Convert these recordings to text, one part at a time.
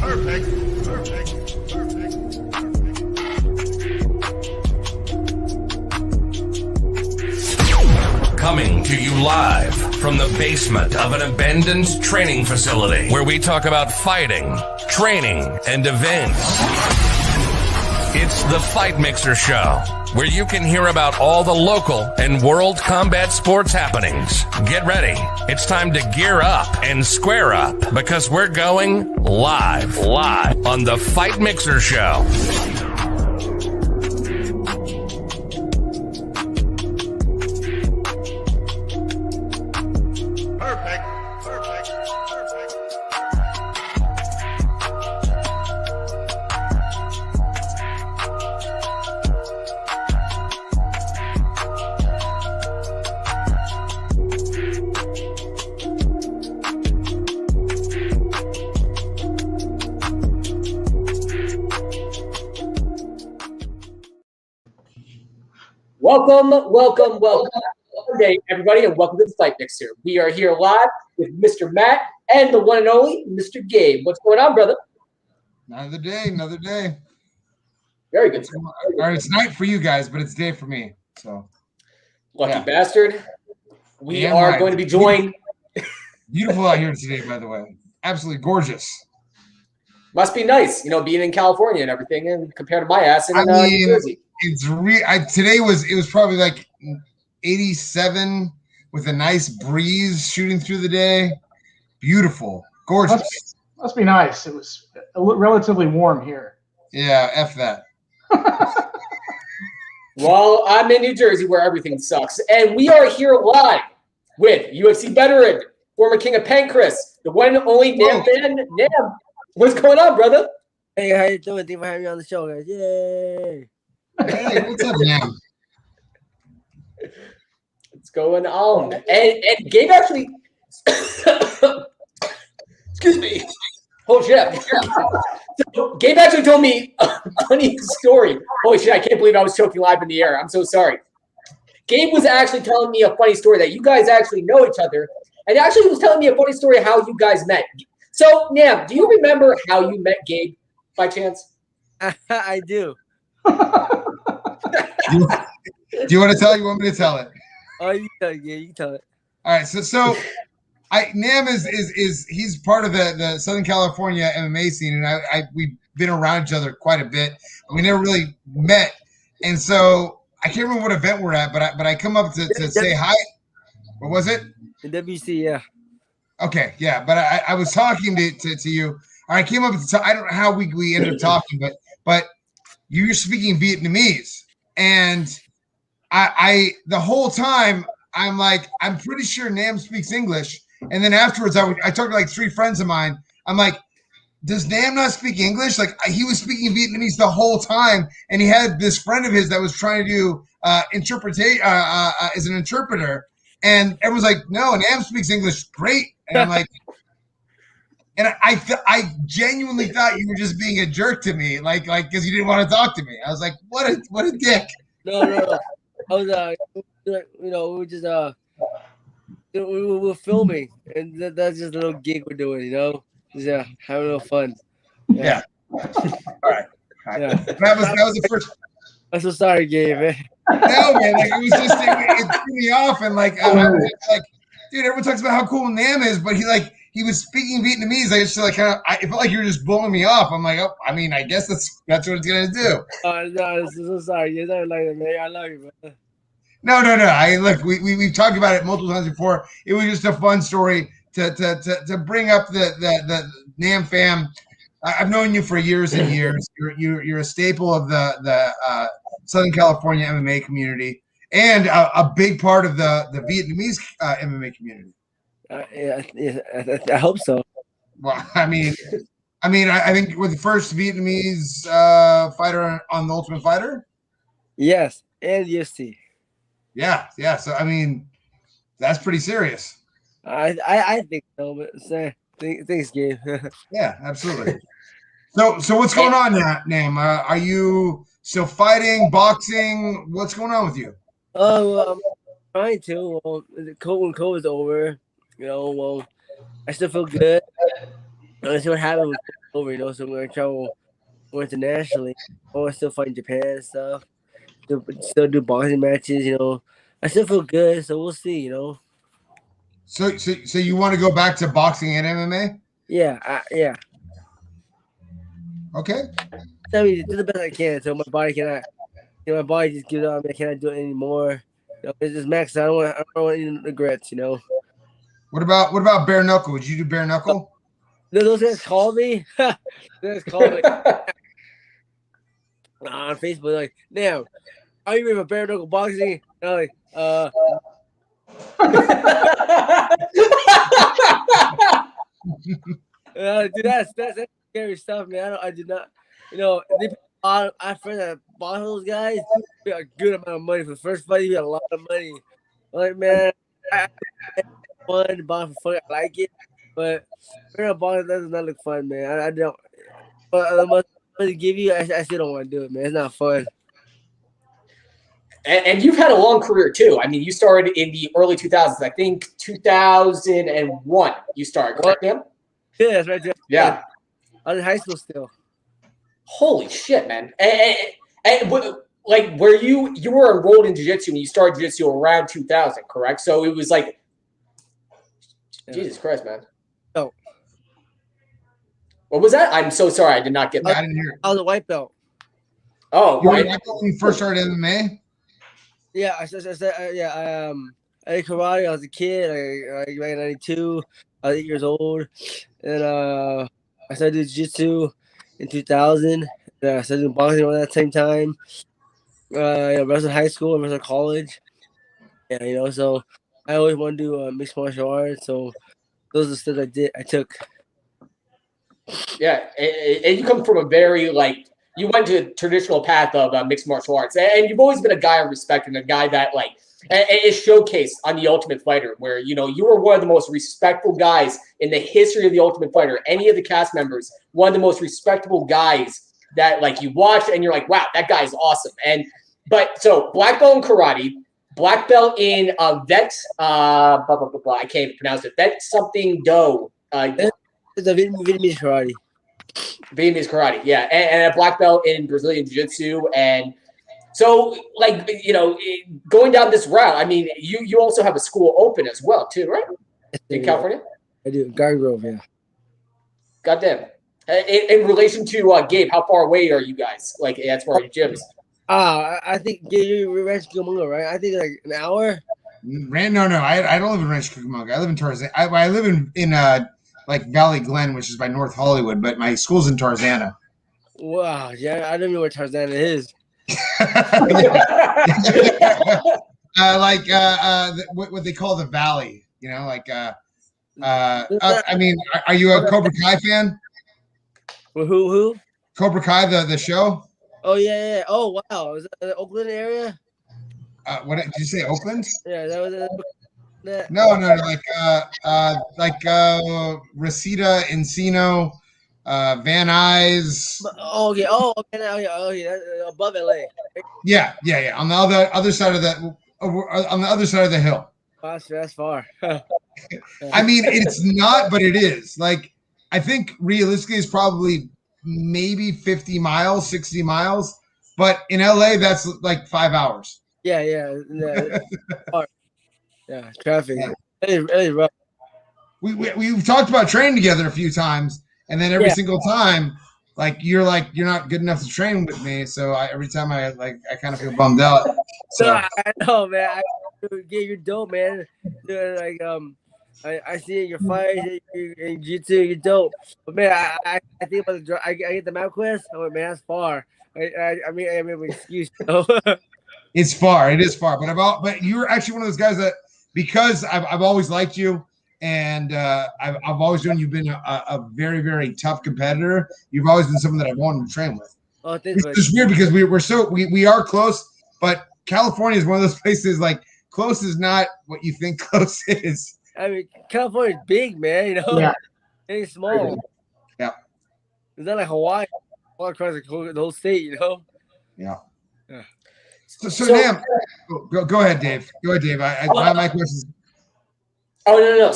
Coming to you live from the basement of an abandoned training facility where we talk about fighting, training, and events. It's the Fight Mixer Show, where you can hear about all the local and world combat sports happenings. Get ready. It's time to gear up and square up because we're going live on the Fight Mixer Show. Welcome. Good day, everybody, and welcome to the Fight Mixer. We are here live with Mr. Matt and the one and only Mr. Gabe. What's going on, brother? Another day. Very good. All right, it's night for you guys, but it's day for me. So, lucky bastard. We are going to be joined. Beautiful out here today, by the way. Absolutely gorgeous. Must be nice, being in California and everything, and compared to my ass in New Jersey. Today was probably like 87 with a nice breeze shooting through the day. Beautiful, gorgeous. Must be nice. It was relatively warm here. Yeah, F that. Well, I'm in New Jersey where everything sucks, and we are here live with UFC veteran, former King of Pancras, the one and only Nam Phan. Nam, what's going on, brother? Hey, how you doing? Thank you for having me on the show, guys. Yay! Hey, what's up, man? What's going on? And Gabe actually, excuse me. Holy shit! So Gabe actually told me a funny story. Holy shit! I can't believe I was choking live in the air. I'm so sorry. Gabe was actually telling me a funny story that you guys actually know each other, and actually he was telling me a funny story of how you guys met. So, Nam, do you remember how you met Gabe by chance? I do. Do you want to tell it? You want me to tell it? Oh, you tell it. Yeah, you tell it. All right. So Nam is he's part of the Southern California MMA scene, and we've been around each other quite a bit. We never really met, and so I can't remember what event we're at, but I come up to say hi. What was it? The WC, yeah. Okay, yeah, but I was talking to you. I came up to I don't know how we ended up talking, but you were speaking Vietnamese, and I the whole time I'm like, I'm pretty sure Nam speaks English, and then afterwards I talked to like 3 friends of mine. I'm like, does Nam not speak English? Like he was speaking Vietnamese the whole time, and he had this friend of his that was trying to do interpretation as an interpreter, and everyone's like, no, Nam speaks English great, and I'm like. And I genuinely thought you were just being a jerk to me, like because you didn't want to talk to me. I was like, what a dick. No. I was we were just we were filming, and that's just a little gig we're doing, just having a little fun. Yeah. All right. Yeah. That was the first. I'm so sorry, Gabe. Man. No, man, like it was just it threw me off, and like I was like, dude, everyone talks about how cool Nam is, but he was speaking Vietnamese. I just like it felt like you were just blowing me off. I'm like, oh, I mean, I guess that's what it's gonna do. No, I'm so sorry. You're not like that, man. I love you, man. No. Look, we've talked about it multiple times before. It was just a fun story to bring up the Nam fam. I've known you for years and years. You're a staple of the Southern California MMA community and a big part of the Vietnamese MMA community. I hope so. Well, I mean, I think we're the first Vietnamese fighter on the Ultimate Fighter. Yes, and UFC. Yeah. So I mean, that's pretty serious. I think so, but thanks, Gabe. Yeah, absolutely. So what's going on now, Nam? Are you still fighting, boxing? What's going on with you? I'm trying to. Well, when COVID's over, I still feel good. I see what happened with over, so I'm gonna travel more internationally. I want to still fight in Japan and stuff. Still do boxing matches, I still feel good, so we'll see. So you want to go back to boxing and MMA? Yeah. Okay. I mean, do the best I can, so my body cannot. My body just gives up. I cannot do it anymore. It's just max. I don't want any regrets. What about bare knuckle? Would you do bare knuckle? Those guys call me. Those guys call me on Facebook like, "Damn, are you ready for bare knuckle boxing?" And I'm like, dude, that's scary stuff, man. I did not, I have friends that bought those guys. We got a good amount of money for the first fight. You got a lot of money. I'm like, man, I fun, bought for fun. I like it, but bare boxing does not look fun, man. I don't. But the money to give you, I still don't want to do it, man. It's not fun. And you've had a long career too. I mean, you started in the early 2000s. I think 2001 you started, correct, man? Yeah, that's right there. Yeah. I was in high school still. Holy shit, man. And like, where you were enrolled in jiu-jitsu when you started jiu-jitsu around 2000, correct? So it was like, Jesus Christ, man. Oh. What was that? I'm so sorry. I did not get that. I didn't hear it. I was a white belt. Oh, You were right. white belt when you first started MMA? Yeah, I did karate. I was a kid. I ran 92. I was 8 years old, and I started doing jiu-jitsu in 2000. And I started doing boxing around that same time. Wrestled high school and wrestled college. Yeah, so I always want to do mixed martial arts. So those are the steps I took. Yeah, and you come from a very, like, you went to a traditional path of mixed martial arts, and you've always been a guy I respect and a guy that, like, is showcased on The Ultimate Fighter, where, you were one of the most respectful guys in the history of The Ultimate Fighter. Any of the cast members, one of the most respectable guys that, like, you watch and you're like, wow, that guy is awesome. So black belt in karate, black belt in vet, I can't even pronounce it. Vet something do. It's a Vietnamese karate. Vietnamese karate, yeah, and a black belt in Brazilian jiu-jitsu. And so, like, going down this route, I mean, you also have a school open as well, too, right? In California? I do. Garden Grove, yeah. Goddamn. In relation to Gabe, how far away are you guys? Like, as far as gyms? I think you're Rancho Cucamonga, right? I think like an hour. No. I don't live in Rancho Cucamonga. I live in Tarzana. I live in like Valley Glen, which is by North Hollywood, but my school's in Tarzana. Wow, yeah, I don't know where Tarzana is. What they call the Valley, I mean, are you a Cobra Kai fan? Who? Cobra Kai, the show? Oh yeah. Oh wow, is that the Oakland area? What did you say? Oakland? Yeah, that was that. No, Reseda, Encino, Van Nuys. Oh, okay. Yeah. Above LA. Yeah. On the other side of on the other side of the hill. That's far. I mean, it's not, but it is. Like, I think realistically, it's probably maybe 50 miles, 60 miles, but in LA, that's like 5 hours. Yeah. Yeah, traffic. Yeah. It's rough. We've talked about training together a few times, and then every single time, you're not good enough to train with me. So every time I kind of feel bummed out. So I know, man. You're dope, man. Dude, I see your fights in jiu-jitsu, you're dope. But man, I think about I get the map quest. Oh man, that's far. I mean, I have an excuse. It's far. It is far. But you're actually one of those guys that, because I've always liked you, and I've always known you've been a very, very tough competitor. You've always been someone that I've wanted to train with. Oh, thanks. It's just weird because we are close, but California is one of those places, like, close is not what you think close is. I mean, California is big, man. Yeah. It's small. Yeah. It's not like Hawaii, all across the whole state, Yeah. So Nam, go ahead, Dave. Go ahead, Dave. My questions. Oh no.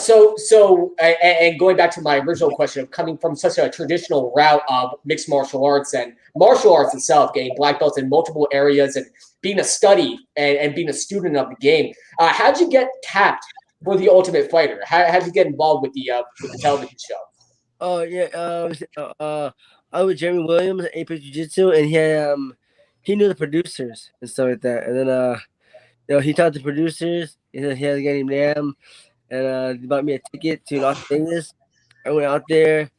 And going back to my original question of coming from such a traditional route of mixed martial arts and martial arts itself, getting black belts in multiple areas and being a study and being a student of the game, how'd you get tapped for the Ultimate Fighter? How'd you get involved with the television show? Oh yeah, I was Jeremy Williams at Apex Jiu Jitsu, and he knew the producers and stuff like that. And then he talked to producers. He said he had a guy named Nam, and he bought me a ticket to Las Vegas. I went out there,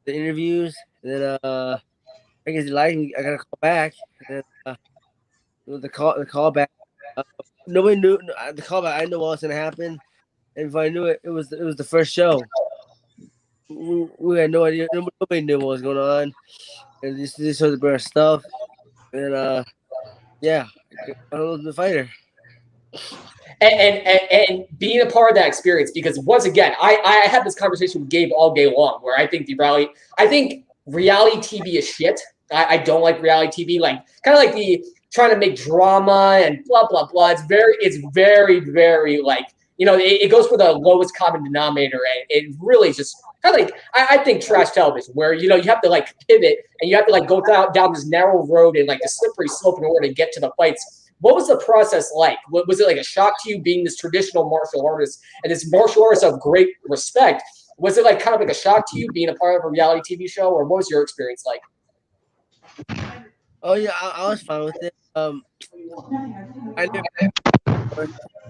the interviews, and then I guess he liked me. I got a call back, and then the call back. Nobody knew the call back. I didn't know what was gonna happen, and if I knew it, it was the first show. We had no idea. Nobody knew what was going on, and this was the brand stuff. And yeah, I was the fighter. And being a part of that experience, because once again, I had this conversation with Gabe all day long, where I think reality TV is shit. I don't like reality TV, like kind of like the trying to make drama and blah blah blah. It's very very like, it goes for the lowest common denominator, and it really just kind of like I think trash television, where you have to like pivot and you have to like go down this narrow road and like a slippery slope in order to get to the fights. What was the process like? Was it like a shock to you being this traditional martial artist and this martial artist of great respect? Was it like kind of like a shock to you being a part of a reality TV show, or what was your experience like? Oh yeah, I was fine with it. I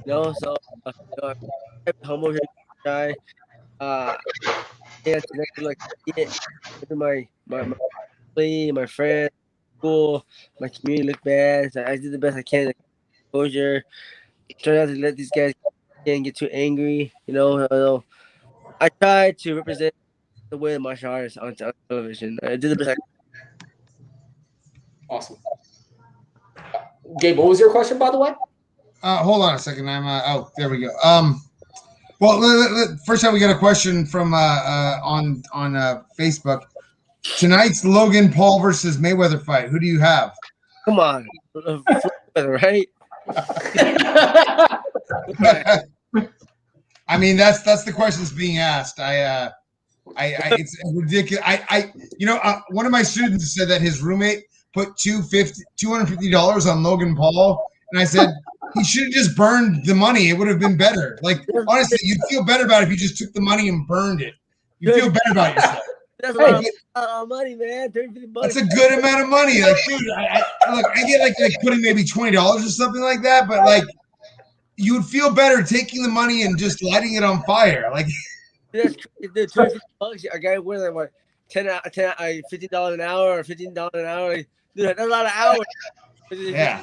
never, so I'm humble here, guy. Yeah, to like get my friends, school, my community look bad. So I did the best I can. Exposure. Try not to let these guys get too angry. I tried to represent the way of martial artists on television. I did the best I could. Awesome. Gabe, what was your question, by the way? Hold on a second. There we go. Well, first time we got a question from on Facebook. Tonight's Logan Paul versus Mayweather fight. Who do you have? Come on, right? I mean, that's the question that's being asked. It's ridiculous. One of my students said that his roommate put $250 on Logan Paul, and I said he should have just burned the money. It would have been better. Like, honestly, you'd feel better about it if you just took the money and burned it. You feel better about yourself. That's a lot of money, man. $30-50. That's a good amount of money. Like, dude, I get like putting maybe $20 or something like that, but like, you would feel better taking the money and just lighting it on fire. Like, that's crazy. $250. A guy worth like what, $15 an hour or $15 an hour. Dude, that's a lot of hours. Yeah.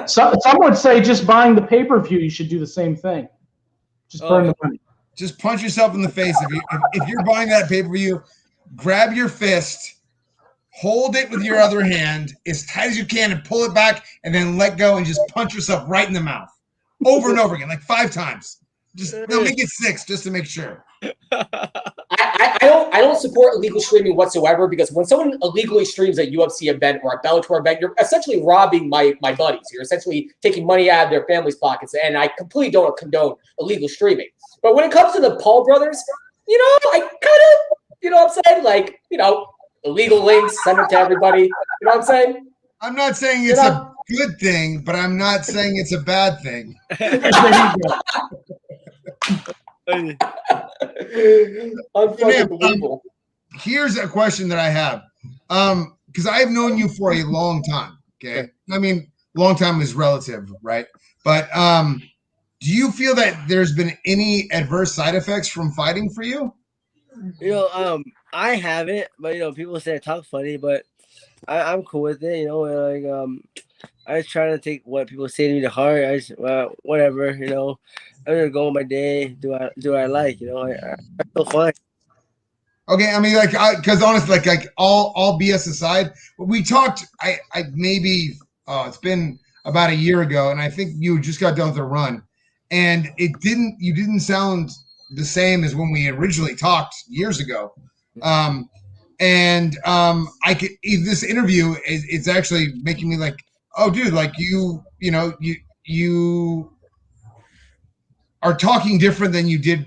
Some would say just buying the pay-per-view, you should do the same thing. Just burn the money. Just punch yourself in the face. If you're buying that pay-per-view, grab your fist, hold it with your other hand as tight as you can and pull it back, and then let go and just punch yourself right in the mouth over and over again, like 5 times. Make it 6 just to make sure. I don't support illegal streaming whatsoever, because when someone illegally streams a UFC event or a Bellator event, you're essentially robbing my buddies. You're essentially taking money out of their families' pockets, and I completely don't condone illegal streaming. But when it comes to the Paul brothers, I kind of, what I'm saying? Like, illegal links, send them to everybody. You know what I'm saying? I'm not saying it's a good thing, but I'm not saying it's a bad thing. Here's a question that I have, because I have known you for a long time. Okay, I mean, long time is relative, right? But do you feel that there's been any adverse side effects from fighting for you? I haven't, but people say I talk funny, but I'm cool with it. I just try to take what people say to me to heart. I just whatever, I'm gonna go on my day, do what I like, I feel fine. Okay, I mean, because honestly, like all BS aside, we talked. It's been about a year ago, and I think you just got done with a run, and you didn't sound the same as when we originally talked years ago. This interview it's actually making me like, oh, dude, like you are talking different than you did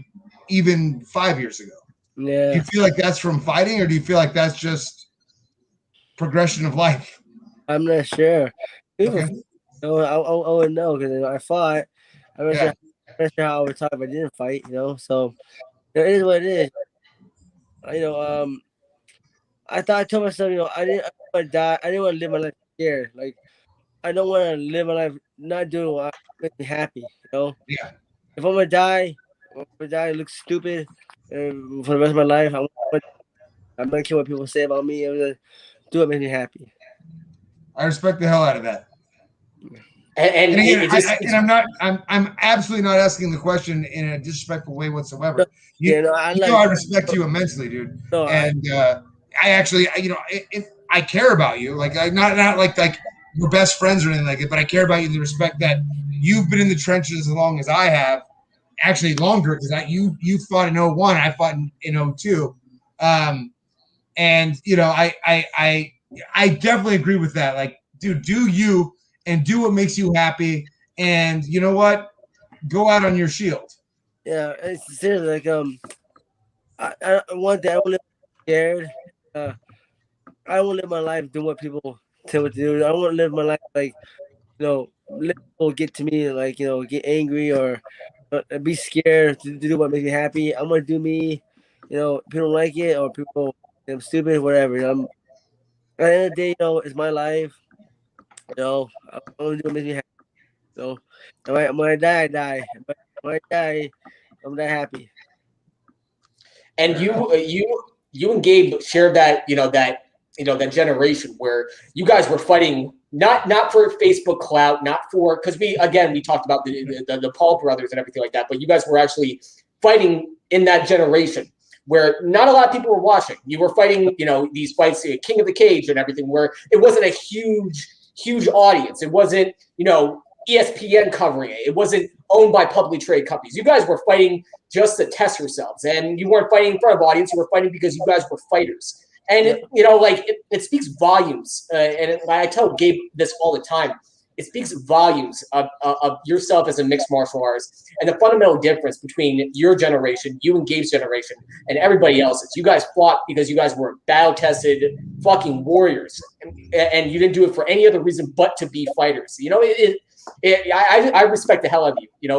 even 5 years ago? Do Yeah, you feel like that's from fighting, or do you feel like that's just progression of life? I'm not sure. People, Okay. I wouldn't know because I fought. I'm not Yeah. sure. I'm not sure how I would talk if I didn't fight. So it is what it is. I told myself, I didn't want to die. I didn't want to live my life scared. Like I don't want to live my life not doing what makes me happy. Yeah. If I'm gonna die, look stupid for the rest of my life. I'm not care what people say about me. I'm gonna do what makes me happy. I respect the hell out of that. And And again, it just I'm absolutely not asking the question in a disrespectful way whatsoever. No, You, I you know, like. I respect you immensely, dude. No, And I actually, I care about you. Like, I not like we're best friends or anything like it, but I care about you in the respect that you've been in the trenches as long as I have. Actually, longer because you fought in '01, I fought in '02. And I definitely agree with that. Like, dude, do you and do what makes you happy. And you know what? Go out on your shield. yeah, it's seriously like I one day I don't live scared. Uh, I don't live my life doing what people tell me to do. I don't want to live my life like let people get to me like get angry or be scared to do what makes me happy. I'm gonna do me. People don't like it or people I'm stupid, whatever. At the end of the day, it's my life. I'm gonna do what makes me happy. When I die, I die. But when I die, I'm not happy. and you and Gabe shared that that generation where you guys were fighting not for Facebook clout, not for because we talked about the Paul brothers and everything like that, but you guys were actually fighting in that generation where not a lot of people were watching. You were fighting these fights, King of the Cage and everything, where it wasn't a huge audience. It wasn't ESPN covering it. It wasn't owned by publicly traded companies. You guys were fighting just to test yourselves. And you weren't fighting in front of audience. You were fighting because you guys were fighters. And, it speaks volumes. I tell Gabe this all the time. It speaks volumes of yourself as a mixed martial artist. And the fundamental difference between your generation, you and Gabe's generation, and everybody else is you guys fought because you guys were battle-tested fucking warriors. And you didn't do it for any other reason but to be fighters. I respect the hell out of you.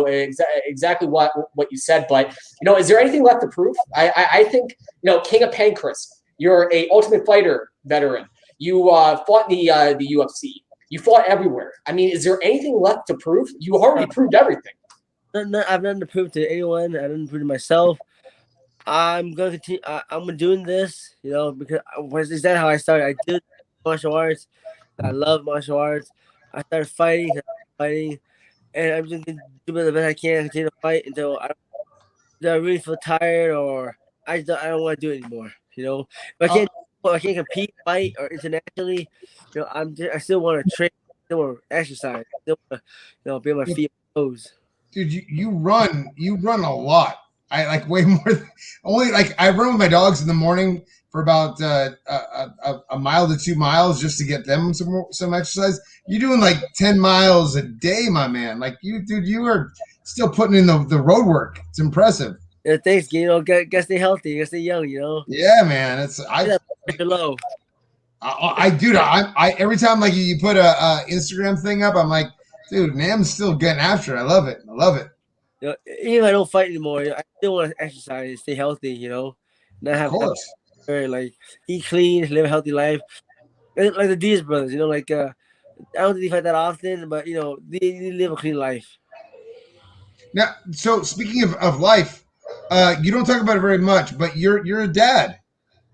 Exactly what you said. But is there anything left to prove? I think King of Pancras. You're a Ultimate Fighter veteran. You fought in the UFC. You fought everywhere. I mean, is there anything left to prove? You already proved everything. I've nothing to prove to anyone. I didn't prove to myself. I'm gonna continue. I'm doing this, because is that how I started? I did martial arts. I love martial arts. I started fighting, and I'm just gonna do the best I can, continue to fight until I really feel tired or I don't want to do it anymore. If I can't compete, fight, or internationally, I still want to train, still want to exercise, still want to, be on my feet, toes. Dude, you run a lot. I like way more. Only like I run with my dogs in the morning for about a mile to 2 miles just to get them some exercise. You're doing like 10 miles a day, my man. Like you are still putting in the road work. It's impressive. Yeah, thanks, gotta stay healthy, gotta stay young, Yeah, man. low. I every time like you put a Instagram thing up, I'm like, dude, man's still getting after it. I love it. Even if I don't fight anymore, I still want to exercise and stay healthy, not Of have course. like eat clean, live a healthy life. Like the Diaz brothers, I don't think they fight that often, but they live a clean life. Now, so speaking of life, you don't talk about it very much, but you're a dad.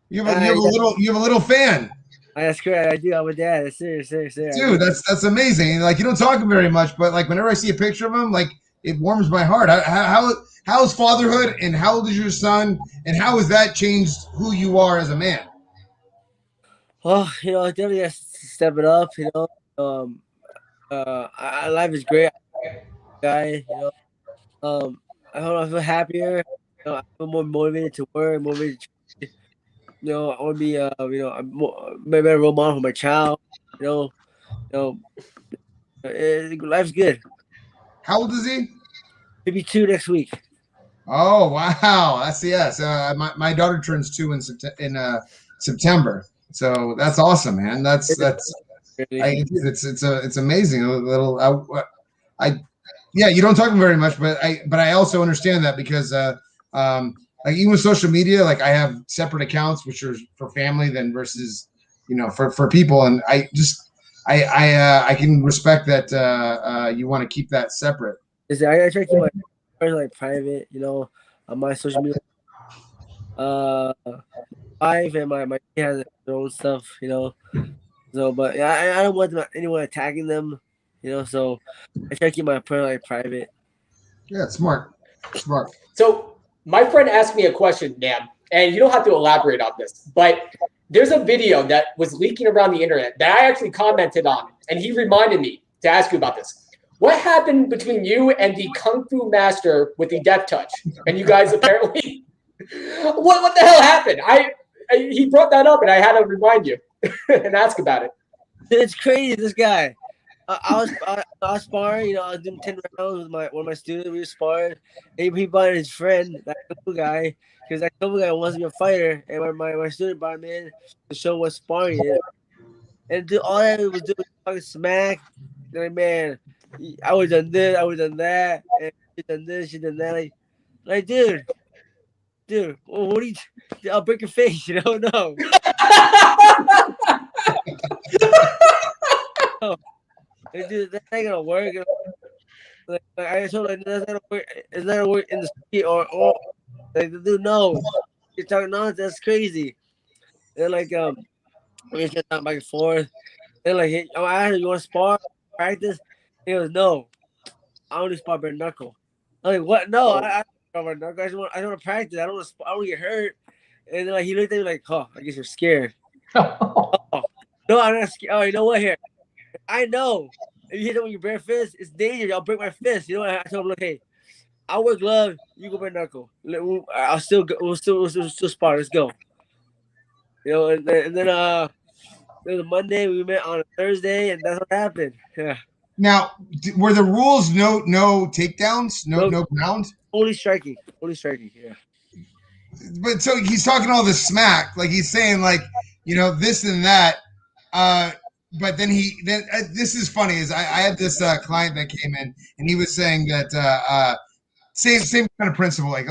You have Yeah, a little fan. that's correct. I do. I'm a dad. Serious. Dude, that's amazing. Like you don't talk very much, but like whenever I see a picture of him, like it warms my heart. How is fatherhood, and how old is your son, and how has that changed who you are as a man? Well, I definitely got to step it up. Life is great, guy. I don't know. I feel happier. I feel more motivated to work, motivated. I want to be, I'm maybe a better role model for my child. Life's good. How old is he? Maybe 2 next week. Oh wow, that's yes. My daughter turns 2 in September, so that's awesome, man. That's Really. it's amazing. A little I yeah, you don't talk very much, but I also understand that because um like even with social media, like I have separate accounts which are for family than versus for people, and I can respect that you want to keep that separate. I try to keep my like private, on my social media. Uh, wife and my kid has their own stuff, So, but yeah, I don't want anyone attacking them, So I try to keep my personal life private. Yeah, smart. So my friend asked me a question, Dan, and you don't have to elaborate on this, but there's a video that was leaking around the internet that I actually commented on, and he reminded me to ask you about this. What happened between you and the kung fu master with the death touch? And you guys apparently, what the hell happened? He brought that up, and I had to remind you and ask about it. It's crazy. This guy. I was sparring. I was doing 10 rounds with one of my students. We were sparring. And he brought his friend, that cool guy, because that cool guy wants to be a fighter. And my student brought him in to show what sparring is. And all that he was doing was talking smack. Like, man, I was done this, I was done that, and she done this, she done that. Like, dude, what do you? I'll break your face. No. No. Like, dude, that ain't gonna work. Like, I told him that's not gonna work. It's not gonna work in the street or like, dude, no, you're talking nonsense. That's crazy. And like we just talking back and forth. And like, hey, I asked him, you want to spar, practice? He goes, no, I only spar bare knuckle. I'm like, what? No, I don't spar bare knuckle. I just want to practice. I don't want to. I don't want to get hurt. And then like he looked at me like, oh, I guess you're scared. Oh, no, I'm not scared. Oh, you know what? Here, I know. If you hit it with your bare fist, it's dangerous. I'll break my fist. You know what? I told him, look, hey, I'll wear gloves. You go bare knuckle. I'll still go. We'll still spar. Let's go. And then it was a Monday. We met on a Thursday, and that's what happened. Yeah. Now, were the rules no takedowns, No, no ground? only striking. Only striking. Yeah. But so he's talking all this smack, like he's saying like this and that. But then this is funny. Is I had this client that came in and he was saying that same kind of principle, like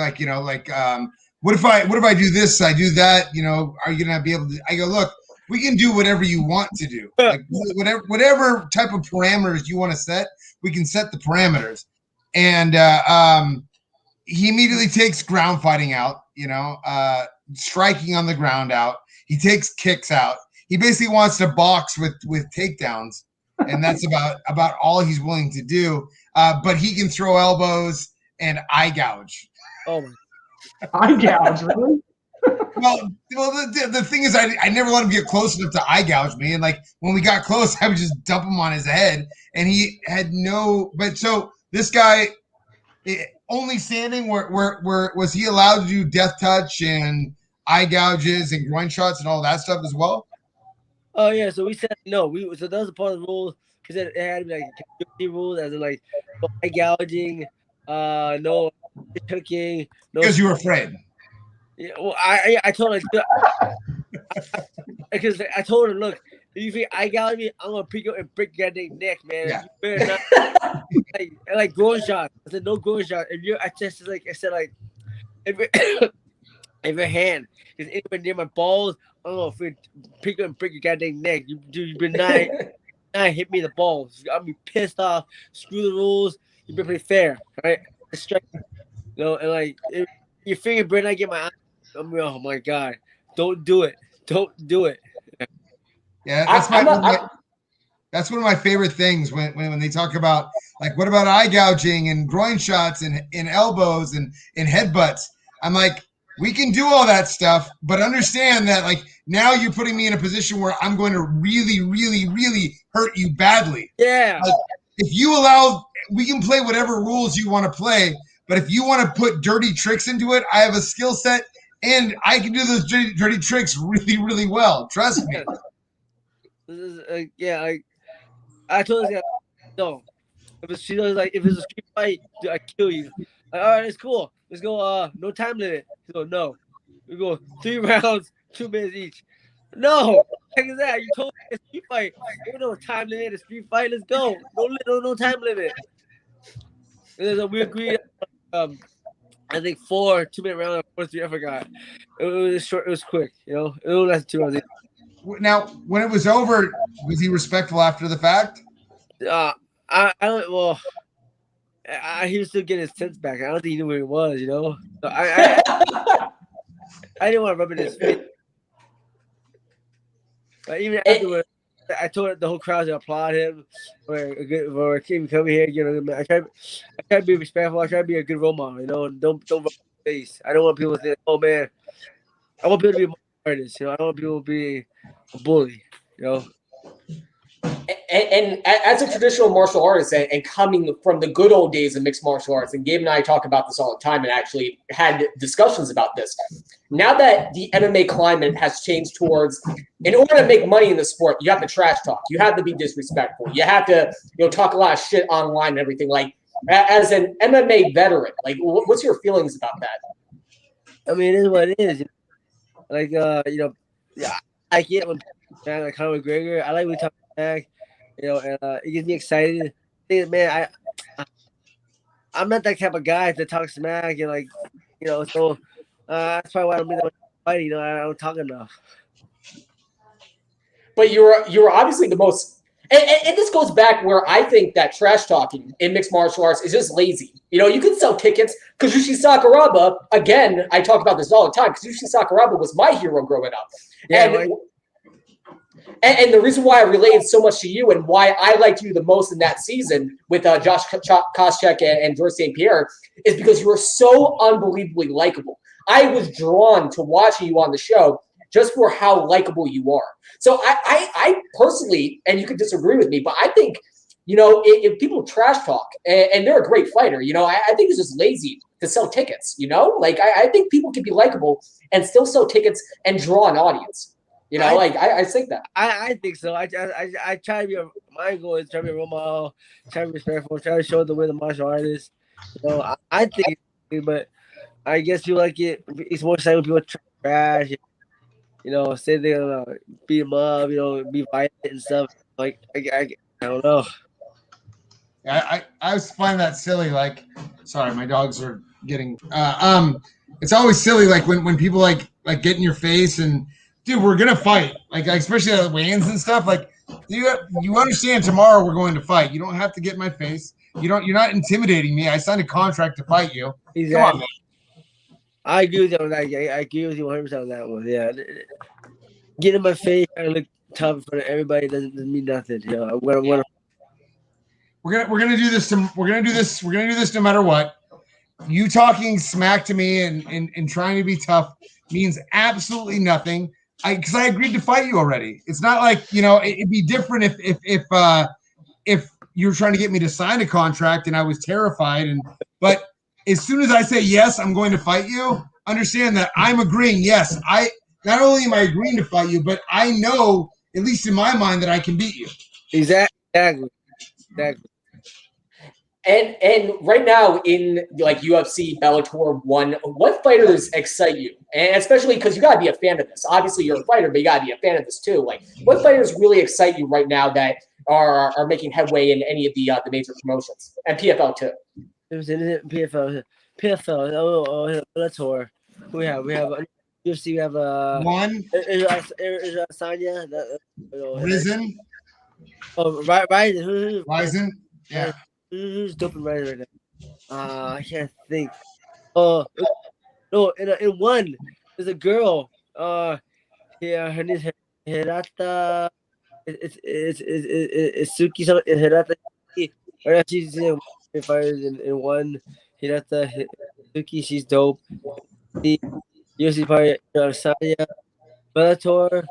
what if I do this, I do that, are you gonna be able to? I go, look, we can do whatever you want to do, like whatever type of parameters you want to set, we can set the parameters. And he immediately takes ground fighting out, striking on the ground out. He takes kicks out. He basically wants to box with takedowns, and that's about all he's willing to do. But he can throw elbows and eye gouge. Oh my. Eye gouge, really? Well, the thing is, I never let him get close enough to eye gouge me, and like when we got close, I would just dump him on his head, and he had no. But so this guy, only standing. Where was he allowed to do death touch and eye gouges and groin shots and all that stuff as well? Oh yeah. So we said no. So that was a part of the rules. We said it had to be like rules, as in like no eye gouging, no cooking, no. Because you were afraid. Yeah, well, I told her because I told her, look, if you think eye gouge me, I'm gonna pick you up and break your goddamn neck, man. Yeah. You better not like groin shots. I said no groin shot. If you're, I just like I said like if if your hand is anywhere near my balls, I'm gonna pick you up and break your goddamn neck. You been not hit me in the balls. I'll be pissed off. Screw the rules. You better play fair, right? Strike, and like if your finger break, I get my eye. Oh my god! Don't do it! Don't do it! Yeah, that's one of my favorite things when they talk about like what about eye gouging and groin shots and elbows and headbutts. I'm like, we can do all that stuff, but understand that like now you're putting me in a position where I'm going to really, really, really hurt you badly. Yeah. Like, if you allow, we can play whatever rules you want to play, but if you want to put dirty tricks into it, I have a skill set and I can do those dirty tricks really, really well. Trust me. This is I told this guy, no. If it's a street fight, dude, I kill you. Like, all right, it's cool. Let's go. No time limit. He goes, no. We go 3 rounds, 2 minutes each. No. Heck is that? You told me it's a street fight. There's no time limit. It's a street fight. Let's go. No time limit. And then we agreed. I think 4 2-minute round, 4-3. I forgot. It was short. It was quick. You know, it only lasted 2 rounds. Now, when it was over, was he respectful after the fact? I don't. Well, he was still getting his sense back. I don't think he knew where he was. You know, so I didn't want to rub it in his face. But even afterwards, I told the whole crowd to applaud him for keeping coming here. You know, I try to be respectful. I try to be a good role model. You know, and don't rub it in the face. I don't want people to think, oh man, I want people to be artists. You know, I don't want people to be a bully. You know. And as a traditional martial artist and coming from the good old days of mixed martial arts, and Gabe and I talk about this all the time and actually had discussions about this. Now that the MMA climate has changed towards, in order to make money in the sport, you have to trash talk. You have to be disrespectful. You have to, talk a lot of shit online and everything. Like, as an MMA veteran, like, what's your feelings about that? I mean, it is what it is. Like, yeah, I get when like Conor McGregor. I like when we talk back, and it gets me excited. Man, I'm not that type of guy to talk smack and so that's probably why I don't be that much fighting. I don't talk enough. But you were obviously the most. And this goes back where I think that trash talking in mixed martial arts is just lazy. You can sell tickets. Kazushi Sakuraba, again, I talk about this all the time. Kazushi Sakuraba was my hero growing up. Yeah, and the reason why I related so much to you and why I liked you the most in that season with Josh Koscheck and George St. Pierre is because you were so unbelievably likable. I was drawn to watching you on the show just for how likable you are. So I personally, and you could disagree with me, but I think, if people trash talk and they're a great fighter, I think it's just lazy to sell tickets, Like, I think people can be likable and still sell tickets and draw an audience. I think that. I think so. I try to be my goal is try to be a role model, try to be respectful, try to show the way the martial artist. I think, but I guess you like it. It's more exciting when people trash. Say they're gonna beat them up. Be violent and stuff. Like I don't know. I always find that silly. Like, sorry, my dogs are getting. It's always silly. Like when people like get in your face and. Dude, we're gonna fight. Like especially at the weigh-ins and stuff. Like, you understand tomorrow we're going to fight. You don't have to get in my face. You're not intimidating me. I signed a contract to fight you. Exactly. Come on, man. I agree with you on that. I agree with you 100% on that one. Yeah, get in my face and look tough in front of everybody doesn't mean nothing. We're gonna do this. We're gonna do this no matter what. You talking smack to me and trying to be tough means absolutely nothing. Because I agreed to fight you already. It's not like it'd be different if you were trying to get me to sign a contract and I was terrified. But as soon as I say yes, I'm going to fight you. Understand that I'm agreeing. Yes, I not only am I agreeing to fight you, but I know at least in my mind that I can beat you. Exactly. And right now in like UFC, Bellator 1, what fighters excite you? And especially because you got to be a fan of this. Obviously, you're a fighter, but you got to be a fan of this too. Like, what fighters really excite you right now that are making headway in any of the major promotions and PFL too? PFL. Bellator. We have UFC. We have one. Sanya. Risen. Oh, Ryzen. Ryzen. Yeah. Who's doping right now? I can't think. No, in one, there's a girl. Her name is Hirata. It's Suki. Something Hirata. She's fighters in one. Hirata Suki. She's dope. The UFC part. Sanya. Bellator.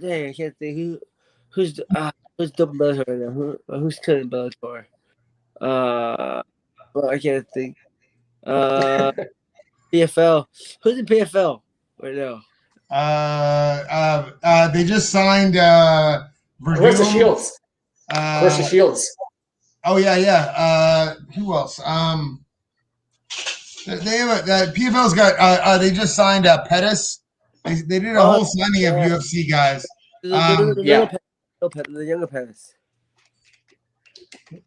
I can't think who's doping Bellator right now. Who's killing Bellator? Well, I can't think. PFL. Who's in PFL right now? They just signed Clarissa Shields. Clarissa Shields. Oh yeah. Who else? They have the PFL's got. They just signed Pettis. They did a whole signing of UFC guys. The younger Pettis.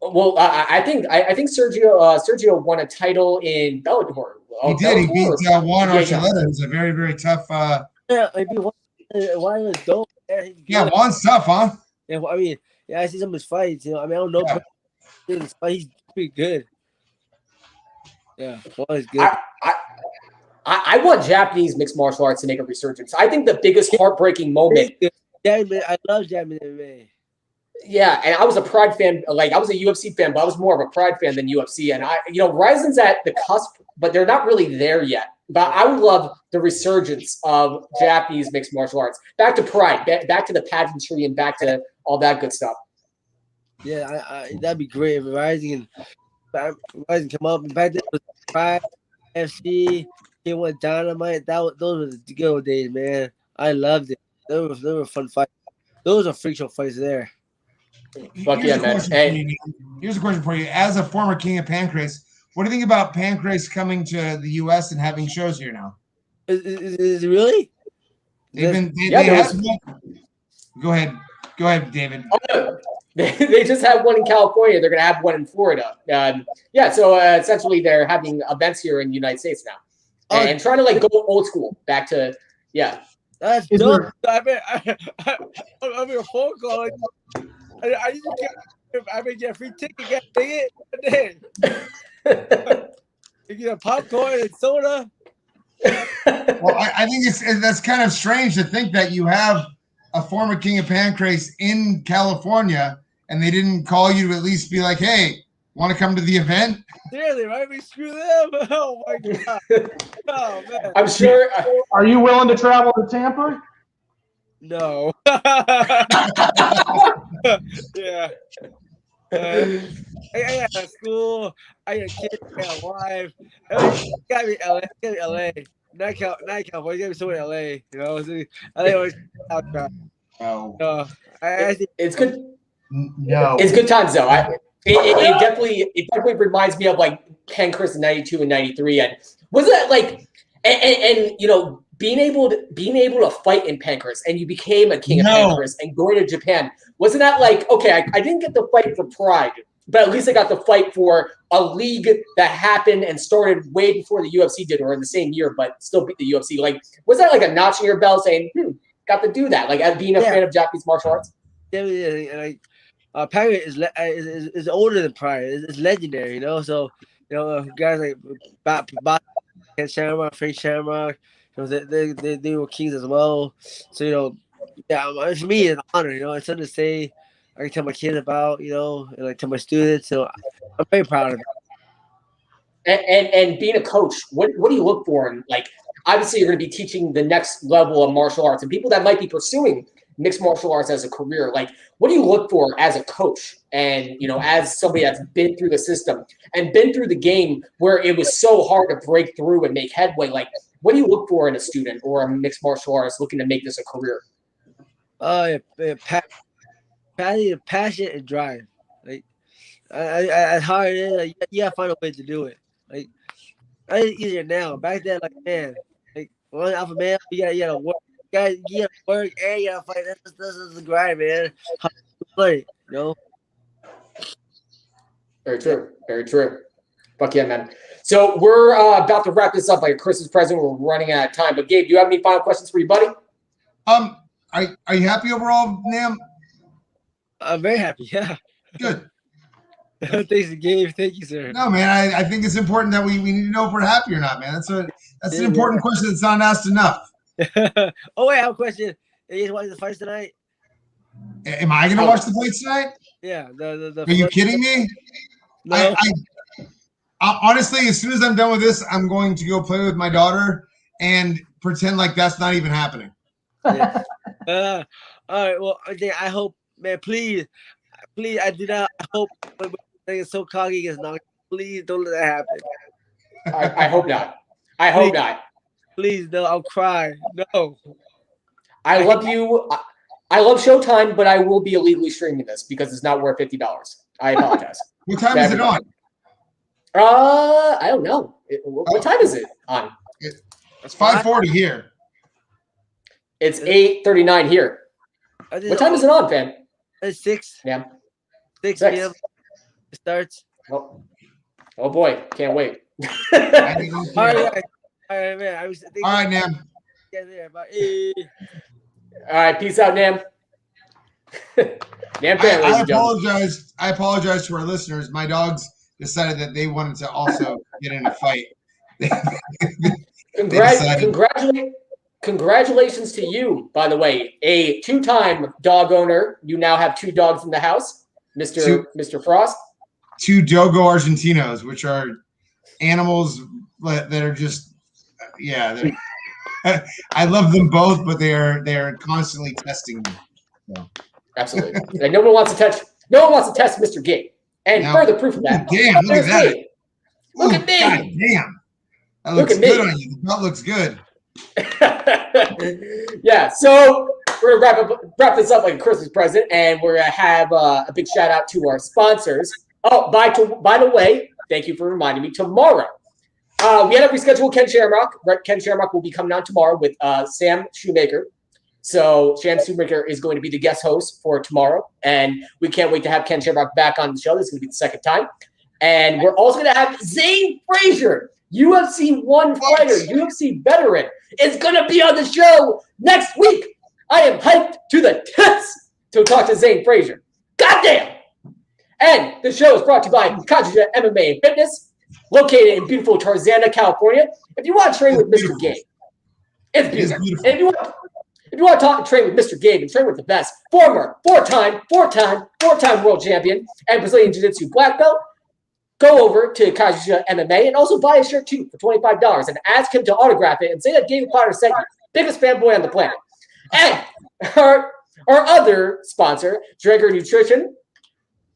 Well, I think Sergio won a title in Bellator. He did. He beat Juan Archuleta, who's a very, very tough. Yeah, maybe Juan was dope. Yeah, Juan's tough, huh? Yeah, I mean, I see some of his fights. I mean, I don't know, but he's pretty good. Yeah, Juan is good. I want Japanese mixed martial arts to make a resurgence. I think the biggest heartbreaking moment. Yeah, I love Japanese MMA. Yeah, and I was a Pride fan. Like I was a UFC fan, but I was more of a Pride fan than UFC. And Ryzen's at the cusp, but they're not really there yet. But I would love the resurgence of Japanese mixed martial arts. Back to Pride, back to the pageantry, and back to all that good stuff. Yeah, that'd be great if Ryzen come up. Back then it was Pride, FC, K1 Dynamite. Those were the good old days, man. I loved it. They were fun fights. Those are freak show fights there. Fuck yeah, man. Hey. Here's a question for you. As a former king of Pancrase, what do you think about Pancrase coming to the U.S. and having shows here now? Is it really? Go ahead, David. They just had one in California. They're going to have one in Florida. So essentially they're having events here in the United States now. And trying to go old school, back to, That's dope. I'm in a phone call. I get a free ticket. You get a popcorn and soda. Well, I think that's kind of strange to think that you have a former king of Pancrase in California and they didn't call you to at least be like, hey, want to come to the event? Seriously, right? We screw them. Oh my god. Oh man. I'm sure. Are you willing to travel to Tampa? No. Yeah. I got a school. I got a kid. I got a wife. Gotta be LA. Gotta be LA. Not California. Gotta be somewhere in LA. You know. So, LA always outside. Oh. It's good. No. It's good times though. It definitely reminds me of Pancrase in '92 and '93, and was that and being able to fight in Pancrase, and you became a king of Pancrase and going to Japan. Wasn't that okay? I didn't get the fight for Pride, but at least I got the fight for a league that happened and started way before the UFC did, or in the same year, but still beat the UFC. Was that a notch in your belt saying, got to do that? As being a fan of Japanese martial arts. Yeah. Pancrase is older than Pride. It's legendary, So guys like Ken Shamrock, Frank Shamrock, they were kings as well. So for me it's an honor. It's something to say. I can tell my kids about. And I tell my students. So I'm very proud of it. And being a coach, what do you look for? And obviously you're going to be teaching the next level of martial arts, and people that might be pursuing mixed martial arts as a career. What do you look for as a coach? And, as somebody that's been through the system and been through the game where it was so hard to break through and make headway, what do you look for in a student or a mixed martial artist looking to make this a career? Passion and drive. As hard as it is, you gotta find a way to do it. It's easier now. Back then, man, one alpha male, you gotta work. You gotta work and you gotta fight. This is the grind, man. How to play, Very true. Very true. Fuck yeah, man. So we're about to wrap this up like a Christmas present. We're running out of time. But Gabe, do you have any final questions for you, buddy? Are you happy overall, Nam? I'm very happy. Yeah. Good. Thanks, Gabe. Thank you, sir. No, man. I think it's important that we need to know if we're happy or not, man. That's an important question that's not asked enough. Oh wait, I have a question. Are you watching the fights tonight? Am I going to watch the fights tonight? Yeah. Are you kidding me? No. I honestly, as soon as I'm done with this, I'm going to go play with my daughter and pretend like that's not even happening. Yeah. All right. Well, I hope, man. Please. I do not. I hope it's so cocky against knocked. Please don't let that happen. I hope not. I hope not. Please, no. I'll cry. No. I love you. I love Showtime, but I will be illegally streaming this because it's not worth $50. I apologize. What time is it on? I don't know. What time is it on? It's 5:40 here. It's 8:39 here. What time is it on, Phan? It's 6. Yeah. 6 6. p.m. It starts. Oh boy, can't wait. All right, man. All right, Nam. Yeah, there. Bye. All right, peace out, Nam. Nam Phan, ladies and gentlemen. I apologize to our listeners. My dogs decided that they wanted to also get in a fight. Congratulations to you, by the way, a 2-time dog owner. You now have 2 dogs in the house, Mr. Frost. 2 Dogo Argentinos, which are animals that are just, I love them both, but they are constantly testing me. So. Absolutely. And no one wants to test Mr. Gabe. And further proof of that. Damn, look at that. Look at me. God damn. That looks good on you. The belt looks good. Yeah, so we're gonna wrap this up like a Christmas present, and we're gonna have a big shout out to our sponsors. Oh, by the way, thank you for reminding me. Tomorrow, we had to reschedule Ken Shamrock. Ken Shamrock will be coming on tomorrow with Sam Shoemaker. So Sam Shoemaker is going to be the guest host for tomorrow, and we can't wait to have Ken Shamrock back on the show. This is going to be the second time, and we're also going to have Zane Frazier, UFC 1 fighter, UFC veteran, is going to be on the show next week. I am hyped to the tits to talk to Zane Frazier. Goddamn! And the show is brought to you by Kajuja MMA and Fitness, located in beautiful Tarzana, California. If you want to train with Mr. Gabe, it's beautiful. And if you want to train with Mr. Gabe and train with the best, former four-time world champion and Brazilian Jiu-Jitsu black belt, go over to Kajuja MMA and also buy a shirt too for $25 and ask him to autograph it and say that Gabe Potter sent you. Biggest fanboy on the planet. And our other sponsor, Draeger Nutrition.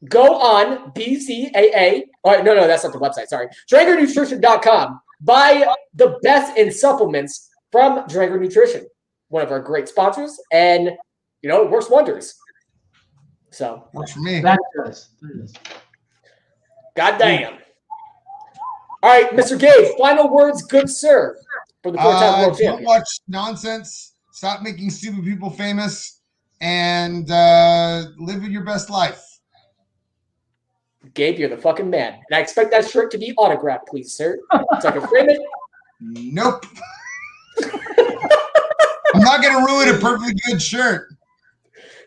Go on BCAA. Oh, no, that's not the website. Sorry. DraegerNutrition.com. Buy the best in supplements from Draeger Nutrition. One of our great sponsors. And, it works wonders. So. Works for me. That does. God damn. All right, Mr. Gabe, final words, good sir, for the 4-time world champion. Don't watch nonsense. Stop making stupid people famous. And live your best life. Gabe, you're the fucking man. And I expect that shirt to be autographed, please, sir. So I can frame it. Nope. I'm not going to ruin a perfectly good shirt.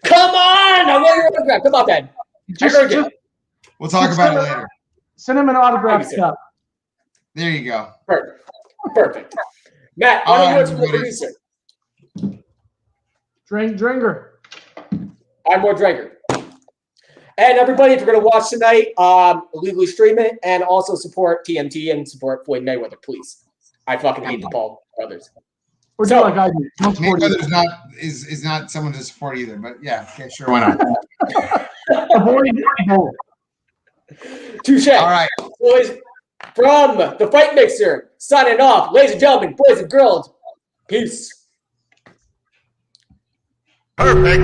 Come on! I want your autograph. Come on, man. We'll talk about it later. Send him an autograph cup. There you go. Perfect. Matt, final words from the producer. Dringer. I'm more Draeger. And everybody, if you're going to watch tonight, illegally stream it and also support TNT and support Floyd Mayweather, please. I fucking hate the Paul brothers. Or do like I do. Mayweather's is not someone to support either, but yeah, okay, sure, why not? Touche. All right. Boys, from the Fight Mixer, signing off. Ladies and gentlemen, boys and girls, peace. Perfect.